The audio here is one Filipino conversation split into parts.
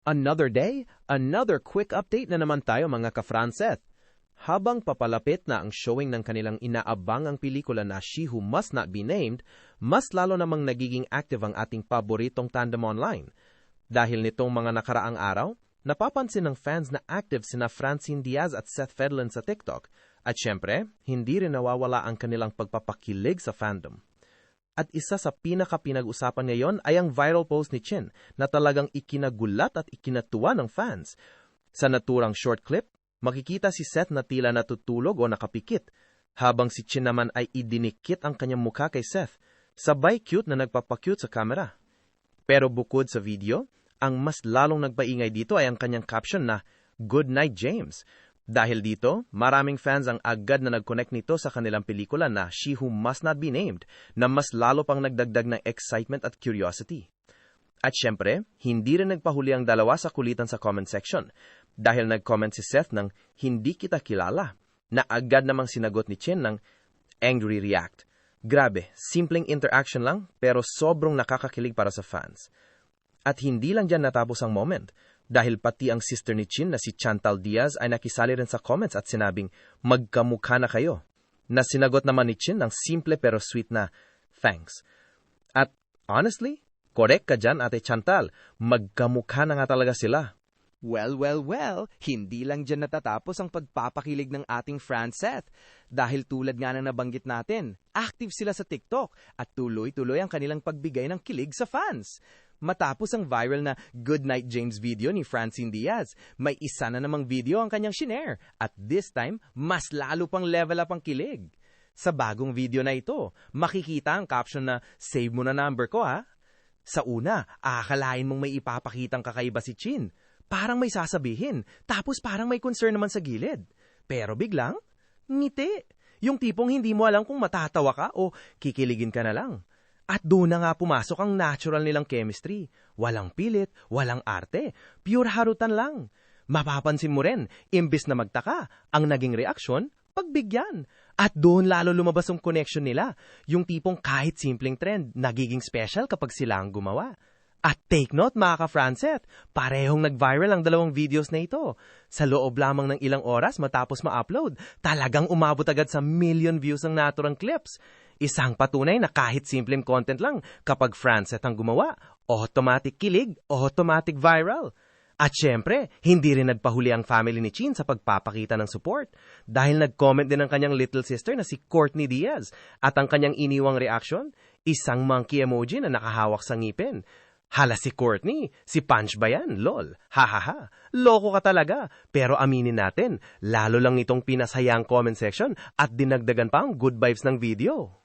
Another day, another quick update na naman tayo mga ka-Franceth. Habang papalapit na ang showing ng kanilang inaabangang pelikula na She Who Must Not Be Named, mas lalo namang nagiging active ang ating paboritong tandem online. Dahil nitong mga nakaraang araw, napapansin ng fans na active sina Francine Diaz at Seth Fedlin sa TikTok. At syempre, hindi rin nawawala ang kanilang pagpapakilig sa fandom. At isa sa pinaka-pinag-usapan ngayon ay ang viral post ni Chin na talagang ikinagulat at ikinatuwa ng fans. Sa naturang short clip, makikita si Seth na tila natutulog o nakapikit, habang si Chin naman ay idinikit ang kanyang mukha kay Seth, sabay cute na nagpapakute sa camera. Pero bukod sa video, ang mas lalong nagpaingay dito ay ang kanyang caption na, "Good night, James." Dahil dito, maraming fans ang agad na nag-connect nito sa kanilang pelikula na She Who Must Not Be Named, na mas lalo pang nagdagdag ng excitement at curiosity. At syempre, hindi rin nagpahuli ang dalawa sa kulitan sa comment section, dahil nag-comment si Seth ng "Hindi kita kilala", na agad namang sinagot ni Chin ng angry react. Grabe, simpleng interaction lang, pero sobrang nakakakilig para sa fans. At hindi lang dyan natapos ang moment, dahil pati ang sister ni Chin na si Chantal Diaz ay nakisali rin sa comments at sinabing, "Magkamukha na kayo." Na sinagot naman ni Chin ng simple pero sweet na, "Thanks." At honestly, correct ka dyan, Ate Chantal, magkamukha na nga talaga sila. Well, hindi lang dyan natatapos ang pagpapakilig ng ating Franceth. Dahil tulad nga ng nabanggit natin, active sila sa TikTok at tuloy-tuloy ang kanilang pagbigay ng kilig sa fans. Matapos ang viral na Good Night James video ni Francine Diaz, may isa na namang video ang kanyang shinare at this time, mas lalo pang level up ang kilig. Sa bagong video na ito, makikita ang caption na "Save mo na number ko ha." Sa una, akalain mong may ipapakitang kakaiba si Chin. Parang may sasabihin, tapos parang may concern naman sa gilid. Pero biglang, ngiti. Yung tipong hindi mo alam kung matatawa ka o kikiligin ka na lang. At doon na nga pumasok ang natural nilang chemistry. Walang pilit, walang arte, pure harutan lang. Mapapansin mo rin, imbis na magtaka, ang naging reaksyon, pagbigyan. At doon lalo lumabas ang connection nila. Yung tipong kahit simpleng trend, nagiging special kapag sila ang gumawa. At take note mga ka-Franceth, parehong nag-viral ang dalawang videos na ito. Sa loob lamang ng ilang oras matapos ma-upload, talagang umabot agad sa million views ang naturang clips. Isang patunay na kahit simpleng content lang, kapag Franceth ang gumawa, automatic kilig, automatic viral. At syempre, hindi rin nagpahuli ang family ni Chin sa pagpapakita ng support. Dahil nag-comment din ang kanyang little sister na si Courtney Diaz. At ang kanyang iniwang reaction, isang monkey emoji na nakahawak sa ngipin. Hala si Courtney, si Punch ba yan? Lol, hahaha, loko ka talaga. Pero aminin natin, lalo lang itong pinasaya ang comment section at dinagdagan pa ang good vibes ng video.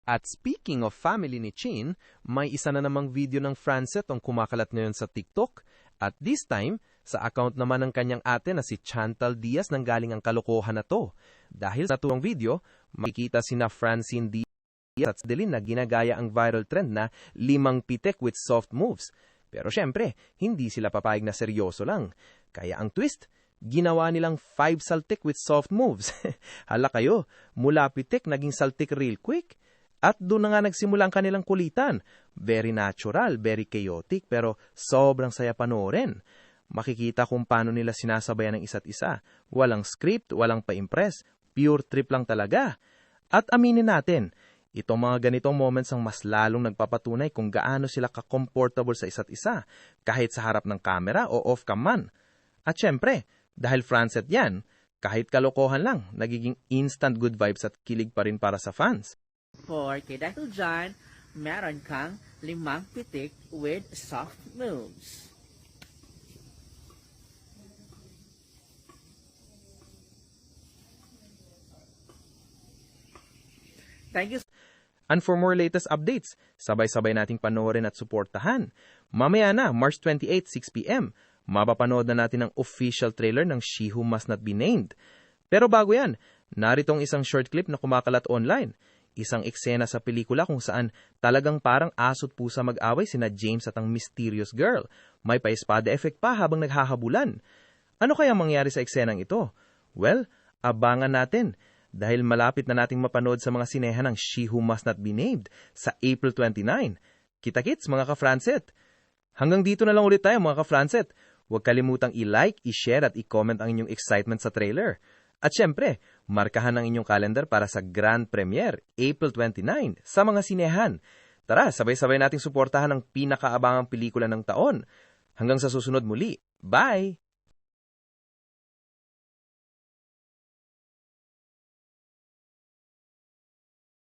At speaking of family ni Chin, may isa na namang video ng Franceth ang kumakalat ngayon sa TikTok. At this time, sa account naman ng kanyang ate na si Chantal Diaz nang galing ang kalokohan na to. Dahil sa tuwang video, makikita sina Francine Diaz at Delin na ginagaya ang viral trend na 5 pitik with soft moves. Pero syempre, hindi sila papayag na seryoso lang. Kaya ang twist, ginawa nilang 5 saltik with soft moves. Hala kayo, mula pitik naging saltik real quick. At doon na nga nagsimula ang kanilang kulitan. Very natural, very chaotic, pero sobrang saya panoorin. Makikita kung paano nila sinasabayan ng isa't isa. Walang script, walang pa-impress, pure trip lang talaga. At aminin natin, itong mga ganitong moments ang mas lalong nagpapatunay kung gaano sila ka-comfortable sa isa't isa, kahit sa harap ng camera o off-cam man. At syempre, dahil Franceth yan, kahit kalokohan lang, nagiging instant good vibes at kilig pa rin para sa fans. Porque dahil dyan, meron kang 5 pitik with soft moves. Thank you. And for more latest updates, sabay-sabay nating panoorin at suportahan. Mamaya na, March 28, 6 p.m., mapapanood na natin ang official trailer ng She Who Must Not Be Named. Pero bago yan, naritong isang short clip na kumakalat online. Isang eksena sa pelikula kung saan talagang parang aso't pusa mag-away sina James at ang mysterious girl. May pa-espada effect pa habang naghahabulan. Ano kaya mangyari sa eksenang ito? Well, abangan natin. Dahil malapit na nating mapanood sa mga sinehan ng She Who Must Not Be Named sa April 29. Kita-kits mga ka-Franceth! Hanggang dito na lang ulit tayo mga ka-Franceth. Huwag kalimutang i-like, i-share at i-comment ang inyong excitement sa trailer. At syempre, markahan ang inyong calendar para sa grand premiere, April 29, sa mga sinehan. Tara, sabay-sabay nating suportahan ang pinakaabangang pelikula ng taon. Hanggang sa susunod muli. Bye!